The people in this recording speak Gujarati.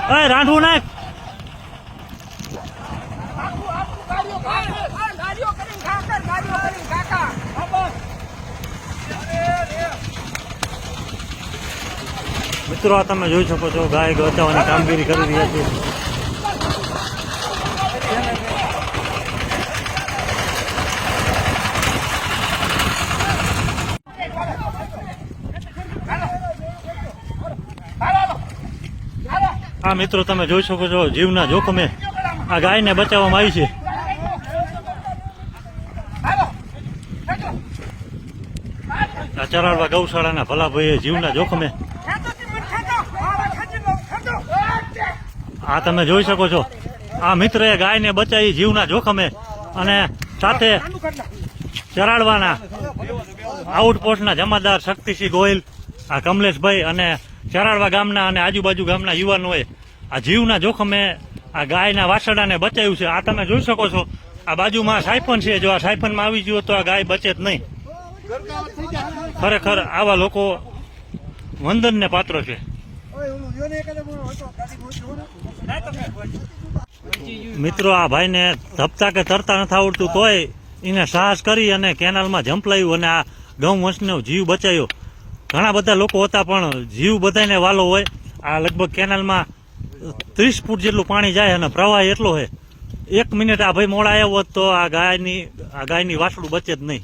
એ રાંધવું નાખ. મિત્રો આ તમે જોઈ શકો છો ગાય બચાવવાની કામગીરી કરી રહ્યા છે. આ મિત્રો તમે જોઈ શકો છો જીવના જોખમે આ ગાયને બચાવવામાં આવી છે. આ ચરાડવા ગૌશાળાના ભલાભાઈએ જીવના જોખમે આ તમે જોઈ શકો છો આ મિત્રએ ગાયને બચાવી જીવના જોખમે અને સાથે ચરાડવાના આઉટપોસ્ટના જમાદાર શક્તિસિંહ ગોહિલ, આ કમલેશભાઈ અને ચરાડવા ગામના અને આજુબાજુ ગામના યુવાનોએ આ જીવના જોખમે આ ગાયના વાછરડાને બચાવ્યું છે. આ તમે જોઈ શકો છો આ બાજુમાં સાયફન છે. જો આ સાયફનમાં આવી ગયો તો આ ગાય બચે જ નહીં. ખરેખર આવા લોકો વંદનને પાત્ર છે. મિત્રો આ ભાઈને ધપતા કે તરતા નથી આવડતું તોય એને સાહસ કરી અને કેનાલમાં ઝંપલાયું અને આ ગૌવંશનો જીવ બચાવ્યો. ઘણા બધા લોકો હતા પણ જીવ બધાને વાલો હોય. આ લગભગ કેનાલમાં 30 ફૂટ જેટલું પાણી જાય અને પ્રવાહ એટલો હોય. 1 મિનિટ આ ભાઈ મોડા આવ્યો હોત તો આ ગાયની વાછડું બચે જ નહીં.